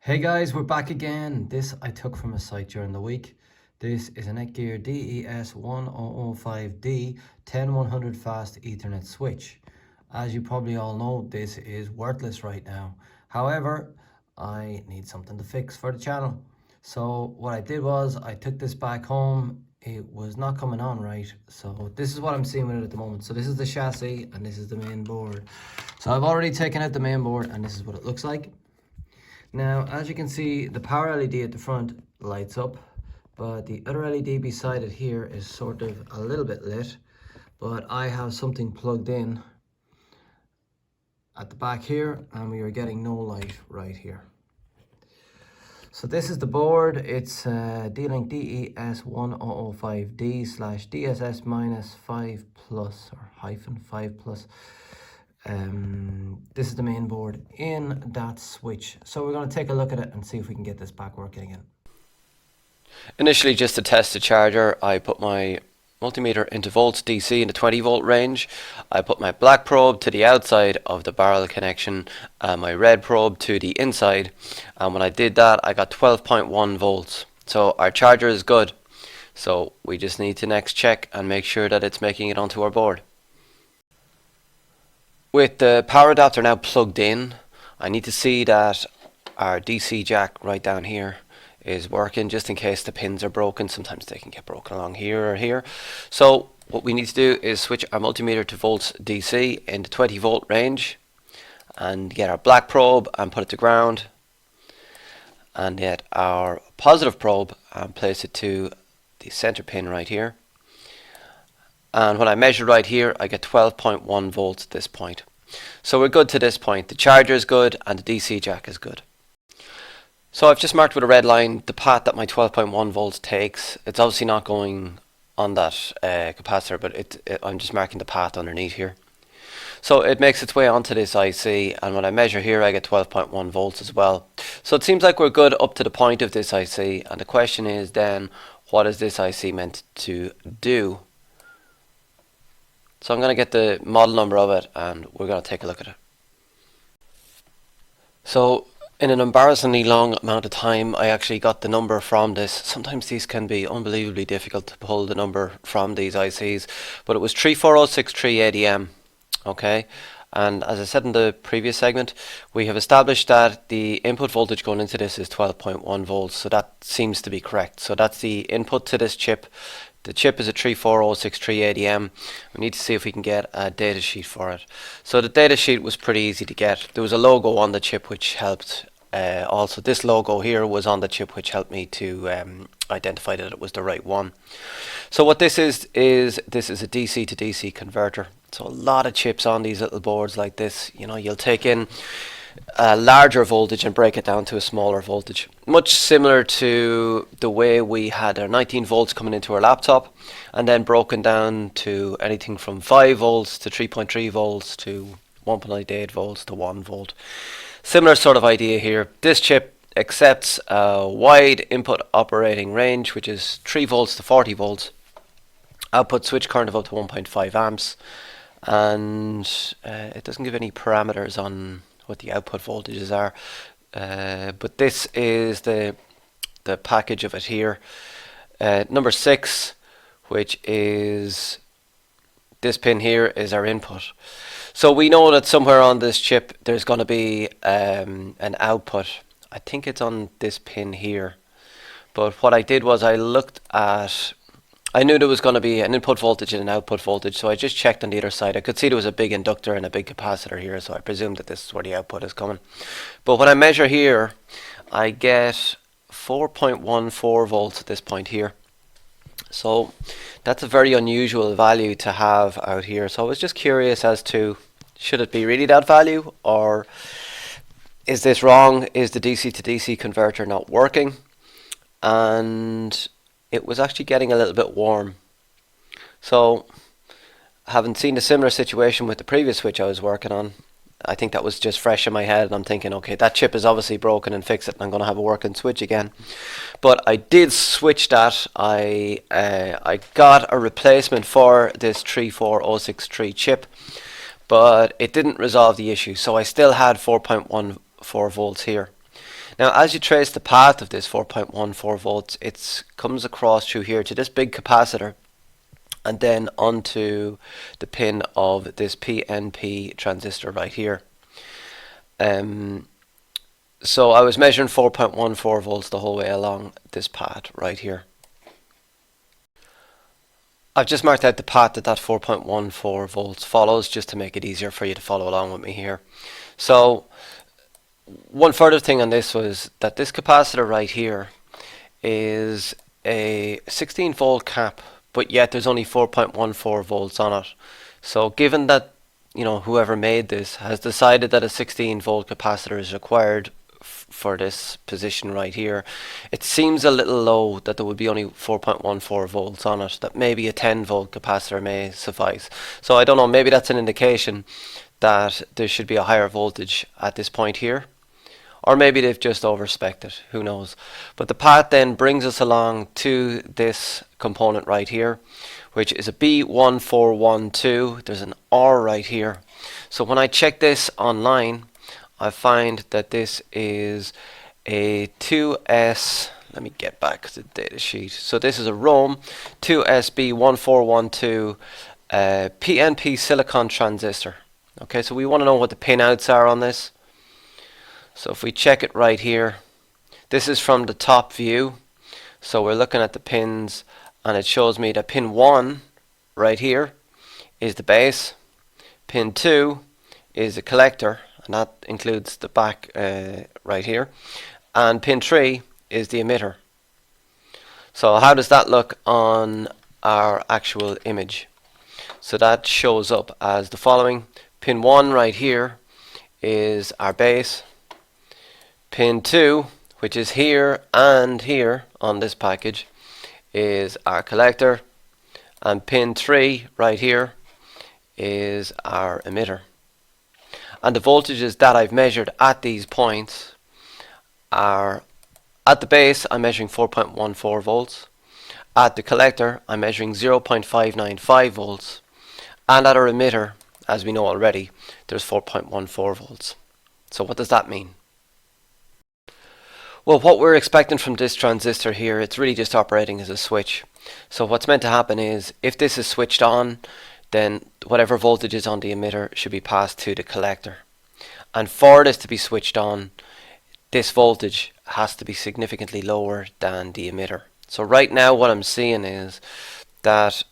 Hey guys, we're back again. This I took from a site during the week. This is a NetGear DES-1005D 10100 fast Ethernet switch. As you probably all know, this is worthless right now. However, I need something to fix for the channel. So what I did was I took this back home. It was not coming on right. So this is what I'm seeing with it at the moment. So this is the chassis and this is the main board. So I've already taken out the main board and this is what it looks like. Now, as you can see, the power LED at the front lights up, but the other LED beside it here is sort of a little bit lit, but I have something plugged in at the back here and we are getting no light right here. So this is the board. It's D-Link DES-1005D/DSS-5 plus or -5 plus. This is the main board in that switch. So we're going to take a look at it and see if we can get this back working again. Initially, just to test the charger, I put my multimeter into volts DC in the 20 volt range. I put my black probe to the outside of the barrel connection and my red probe to the inside, and when I did that I got 12.1 volts. So our charger is good, so we just need to next check and make sure that it's making it onto our board. With the power adapter now plugged in, I need to see that our DC jack right down here is working, just in case the pins are broken. Sometimes they can get broken along here or here. So what we need to do is switch our multimeter to volts DC in the 20 volt range and get our black probe and put it to ground, and get our positive probe and place it to the center pin right here. And when I measure right here, I get 12.1 volts at this point. So we're good to this point. The charger is good and the DC jack is good. So I've just marked with a red line the path that my 12.1 volts takes. It's obviously not going on that capacitor, but I'm just marking the path underneath here. So it makes its way onto this IC, and when I measure here I get 12.1 volts as well. So it seems like we're good up to the point of this IC, and the question is then, what is this IC meant to do? So I'm going to get the model number of it and we're going to take a look at it. So in an embarrassingly long amount of time I actually got the number from this. Sometimes these can be unbelievably difficult to pull the number from these ICs, but it was 34063ADM. Okay, and as I said in the previous segment, we have established that the input voltage going into this is 12.1 volts, so that seems to be correct. So that's the input to this chip. The chip is a 34063ADM. We need to see if we can get a data sheet for it. So the data sheet was pretty easy to get. There was a logo on the chip which helped. Also this logo here was on the chip which helped me to identify that it was the right one. So what this is this is a DC to DC converter. So a lot of chips on these little boards like this, you know, you'll take in a larger voltage and break it down to a smaller voltage, much similar to the way we had our 19 volts coming into our laptop and then broken down to anything from 5 volts to 3.3 volts to 1.98 volts to 1 volt. Similar sort of idea here. This chip accepts a wide input operating range, which is 3 volts to 40 volts, output switch current of up to 1.5 amps, and it doesn't give any parameters on what the output voltages are, but this is the package of it here. Number 6, which is this pin here, is our input. So we know that somewhere on this chip there's going to be an output. I think it's on this pin here, but what I did was I knew there was going to be an input voltage and an output voltage, so I just checked on the other side. I could see there was a big inductor and a big capacitor here, so I presumed that this is where the output is coming. But when I measure here, I get 4.14 volts at this point here. So that's a very unusual value to have out here. So I was just curious as to, should it be really that value, or is this wrong? Is the DC to DC converter not working? And it was actually getting a little bit warm. So having seen a similar situation with the previous switch I was working on, I think that was just fresh in my head, and I'm thinking, okay, that chip is obviously broken, and fix it and I'm going to have a working switch again. But I did switch that. I got a replacement for this 34063 chip, but it didn't resolve the issue, so I still had 4.14 volts here. Now as you trace the path of this 4.14 volts, it comes across through here to this big capacitor and then onto the pin of this PNP transistor right here. So I was measuring 4.14 volts the whole way along this path right here. I've just marked out the path that 4.14 volts follows just to make it easier for you to follow along with me here. So one further thing on this was that this capacitor right here is a 16 volt cap, but yet there's only 4.14 volts on it. So given that, you know, whoever made this has decided that a 16 volt capacitor is required for this position right here, it seems a little low that there would be only 4.14 volts on it, that maybe a 10 volt capacitor may suffice. So I don't know, maybe that's an indication that there should be a higher voltage at this point here, or maybe they've just overspec'd it, who knows. But the path then brings us along to this component right here, which is a B1412. There's an R right here. So when I check this online, I find that this is a 2S, let me get back to the data sheet. So this is a ROHM 2SB1412 PNP silicon transistor. Okay, so we want to know what the pin outs are on this. So if we check it right here, this is from the top view. So we're looking at the pins and it shows me that pin 1 right here is the base, pin 2 is the collector, and that includes the back right here, and pin 3 is the emitter. So how does that look on our actual image? So that shows up as the following. Pin 1 right here is our base, pin 2, which is here and here on this package, is our collector, and pin 3 right here is our emitter. And the voltages that I've measured at these points are, at the base I'm measuring 4.14 volts, at the collector I'm measuring 0.595 volts, and at our emitter, as we know already, there's 4.14 volts. So what does that mean? Well, what we're expecting from this transistor here, it's really just operating as a switch. So what's meant to happen is, if this is switched on, then whatever voltage is on the emitter should be passed to the collector. And for this to be switched on, this voltage has to be significantly lower than the emitter. So right now what I'm seeing is that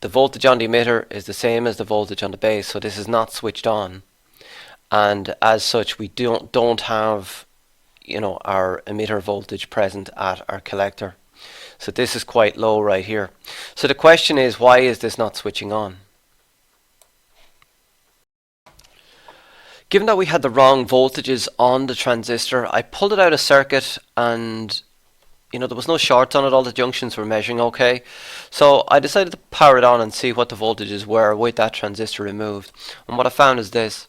the voltage on the emitter is the same as the voltage on the base, so this is not switched on. And as such, we don't have, you know, our emitter voltage present at our collector. So this is quite low right here. So the question is, why is this not switching on? Given that we had the wrong voltages on the transistor, I pulled it out of circuit and, you know, there was no shorts on it, all the junctions were measuring okay. So I decided to power it on and see what the voltages were with that transistor removed. And what I found is this,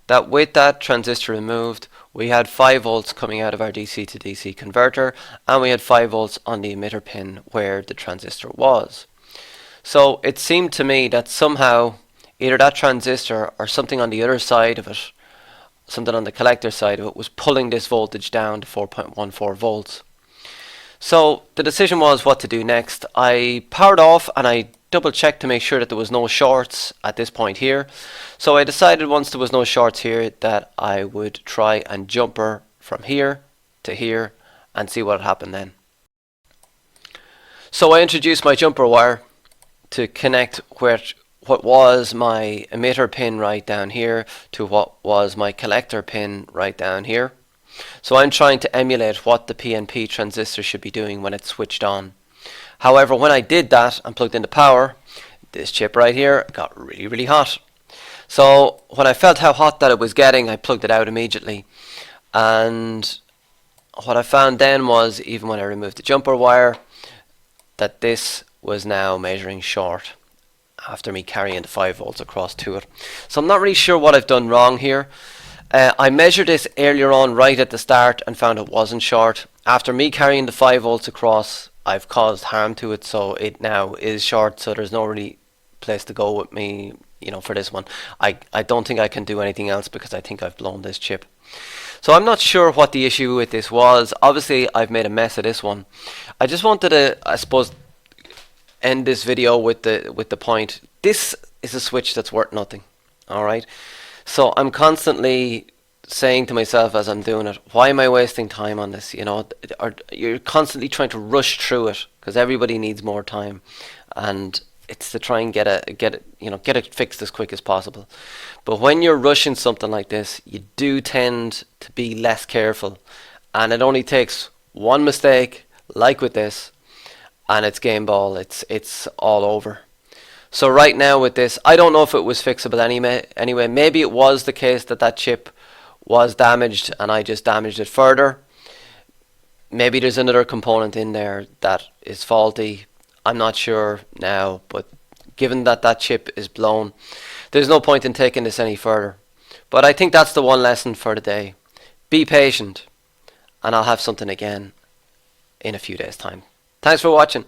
that with that transistor removed, we had 5 volts coming out of our DC to DC converter, and we had 5 volts on the emitter pin where the transistor was. So it seemed to me that somehow either that transistor or something on the other side of it, something on the collector side of it, was pulling this voltage down to 4.14 volts. So the decision was what to do next. I powered off and I double checked to make sure that there was no shorts at this point here. So I decided once there was no shorts here that I would try and jumper from here to here and see what happened then. So I introduced my jumper wire to connect what was my emitter pin right down here to what was my collector pin right down here. So I'm trying to emulate what the PNP transistor should be doing when it's switched on. However, when I did that and plugged in the power, this chip right here got really hot. So when I felt how hot that it was getting, I plugged it out immediately. And what I found then was, even when I removed the jumper wire, that this was now measuring short after me carrying the 5 volts across to it. So I'm not really sure what I've done wrong here. I measured this earlier on right at the start and found it wasn't short. After me carrying the 5 volts across, I've caused harm to it, so it now is short, so there's no really place to go with me, you know, for this one. I don't think I can do anything else because I think I've blown this chip. So I'm not sure what the issue with this was. Obviously I've made a mess of this one. I just wanted to, I suppose, end this video with the point. This is a switch that's worth nothing. Alright? So I'm constantly saying to myself as I'm doing it, why am I wasting time on this? You know, or you're constantly trying to rush through it because everybody needs more time, and it's to try and get it fixed as quick as possible. But when you're rushing something like this, you do tend to be less careful, and it only takes one mistake, like with this, and it's game ball. It's all over. So right now with this, I don't know if it was fixable anyway. Maybe it was the case that that chip was damaged and I just damaged it further. Maybe there's another component in there that is faulty. I'm not sure now, but given that that chip is blown, there's no point in taking this any further. But I think that's the one lesson for the day. Be patient, and I'll have something again in a few days' time. Thanks for watching.